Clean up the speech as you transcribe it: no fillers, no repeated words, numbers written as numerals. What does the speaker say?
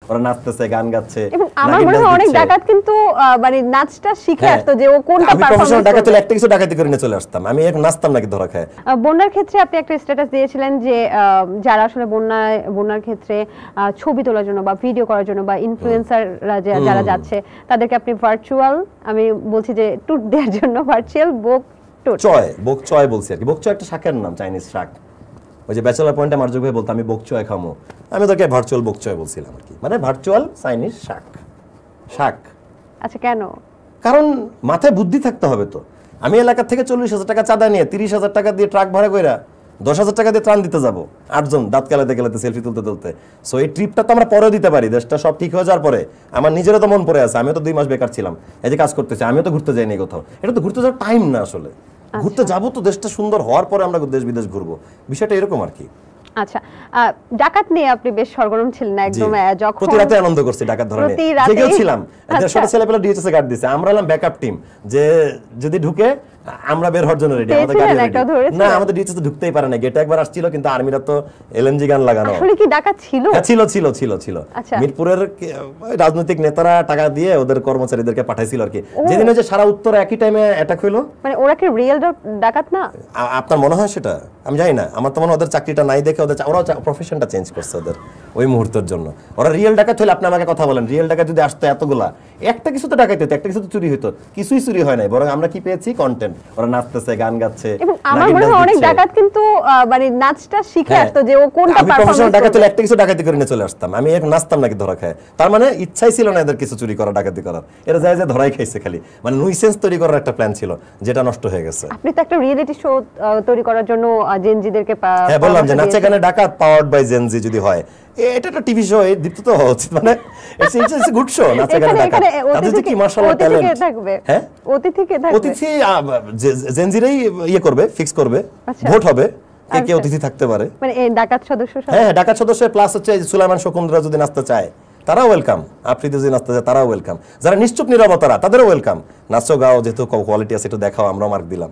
ওরা নাচতেছে গান গাচ্ছে। এবং আমার মনে হয় অনেক ডাকাত কিন্তু মানে নাচটা শিখে আসতো যে ও কোনটা পারফরম্যান্স প্রফেশনাল ডাকাত হলে একটা কিছু ডাকাতি করে নিয়ে চলে আসতাম, আমি এখন নাচতাম নাকি ধরা খায়। বন্যার ক্ষেত্রে আপনি একটা স্ট্যাটাস দিয়েছিলেন যে যারা আসলে বন্যার ক্ষেত্রে ছবি তোলার জন্য বা ভিডিও করার জন্য বা ইনফ্লুয়েন্সাররা যারা যাচ্ছে তাদেরকে আপনি ভার্চুয়াল, আমি বলছি যে ট্যুর দেওয়ার জন্য ভার্চুয়াল বক চয় বলছি আর কি। বক চয় একটা শাকের নাম, চাইনিজ শাক। ওই যে ব্যাচেলর পয়েন্টে মার্জুক ভাই বলতো আমি বক চয় খামো, আমি তোকে ভার্চুয়াল বক চয় বলছিলাম আর কি, মানে ভার্চুয়াল চাইনিজ শাক। আচ্ছা, কেন? কারণ মাথায় বুদ্ধি থাকতে হবে তো। আমি এলাকা থেকে 40,000 টাকা চাঁদা নিয়ে 30,000 টাকা দিয়ে ট্রাক ভাড়া কইরা 10,000 টাকা দিয়ে ত্রাণ দিতে যাবো 8 জন দাঁত কেলাতে কেলাতে সেলফি তুলতে। সো এই ট্রিপটা তো আমরা পরেও দিতে পারি, দেশটা সব ঠিক হয়ে যাওয়ার পরে। আমার নিজেরও তো মন পড়ে আছে, আমিও তো 2 মাস বেকার ছিলাম, এই যে কাজ করতেছি, আমিও তো ঘুরতে যাইনি কোথাও। এটা তো ঘুরতে যাওয়ার টাইম না আসলে। ঘুরতে যাবো তো দেশটা সুন্দর হওয়ার পরে আমরা দেশ বিদেশ ঘুরবো, বিষয়টা এরকম আর কি। আচ্ছা, ডাকাত নিয়ে আপনি বেশ সরগরম ছিলেন একদম। যখন প্রতি রাতে আনন্দ করছি ডাকাত ধরে নিয়ে, জেগেও ছিলাম। ছোট ছেলেপেলে ডিএচএস গার্ড দিছে, আমরা হলাম ব্যাকআপ টিম, যে যদি ঢুকে আমরা বের হওয়ার জন্য রেডি। আমাদের গাড়ি রেডি না, আমাদের ডিএচএস ঢুকতেই পারে না, গেটে একবার আসছিল, কিন্তু আর্মিরা তো এলএমজি গান লাগানো। আসলে কি ডাকাত ছিল? হ্যাঁ ছিল। মিরপুরের রাজনৈতিক নেতারা টাকা দিয়ে ওদের কর্মচারীদেরকে পাঠাইছিল আর কি। যেদিন যে সারা উত্তরে একই টাইমে অ্যাটাক হইলো, মানে ওরা কি রিয়েল ডাকাত না? আপনার মনে হয় সেটা? আমি জানি না, আমার তো মনে হয় ওদের চাকরিটা নাই দেখে ওরা প্রফেশনটা চেঞ্জ করছে ওদের ওই মুহূর্তের জন্য। ওরা রিয়েল ডাকাত হলে আপনি আমাকে কথা বলেন, রিয়েল ডাকাত যদি আসতো এতগুলা, একটা কিছু তো ডাকাতি হতো, একটা কিছু তো চুরি হতো, কিছুই চুরি হয় নাই, বরং আমরা কি পেয়েছি? কন্টেন্ট। ওরা নাচতেছে গান গাচ্ছে। এবং আমার মনে হয় অনেক ডাকাত কিন্তু মানে নাচটা শিখে আসতো যে ও কোনটা পারফরম্যান্স। প্রফেশনাল ডাকাত হলে একটা কিছু ডাকাতি করে নিয়ে চলে আসতাম, আমি এখন নাচতাম নাকি ধরা খায়। তার মানে ইচ্ছাই ছিল না এদের কিছু চুরি করা ডাকাতি করার, এরা যায় ধরাই খাইছে খালি, মানে নুইসেন্স তৈরি করার একটা প্ল্যান ছিল যেটা নষ্ট হয়ে গেছে। আপনি তো একটা রিয়েলিটি শো তৈরি করার জন্য জেনজিদেরকে হ্যাঁ বললাম যে নাচে গানে ডাকাত পাওয়ার্ড বাই জেনজি যদি হয়, এটা একটা টিভি শো, দীপ্ত তো হওয়া উচিত, মানে ইটস গুড শো। নাচে গানে ডাকাত তাদের যে কি মাশাআল্লাহ ট্যালেন্ট থাকবে। হ্যাঁ অতিথি জেনজিরাই ইয়ে করবে, ফিক্স করবে, ভোট হবে কে অতিথি থাকতে পারে, মানে ডাকাত সদস্য। হ্যাঁ ডাকাত সদস্য প্লাস হচ্ছে সুলাইমান শকুনরা যদি নাচতে চায় তারাও ওয়েলকাম, আফ্রিদি যদি নাচতে চায় তারাও ওয়েলকাম, যারা নিশ্চুপ নীরবতারা তাদেরও ওয়েলকাম। নাচো গাও, যেহেতু কোয়ালিটি আছে একটু দেখাও, আমরাও মার্ক দিলাম।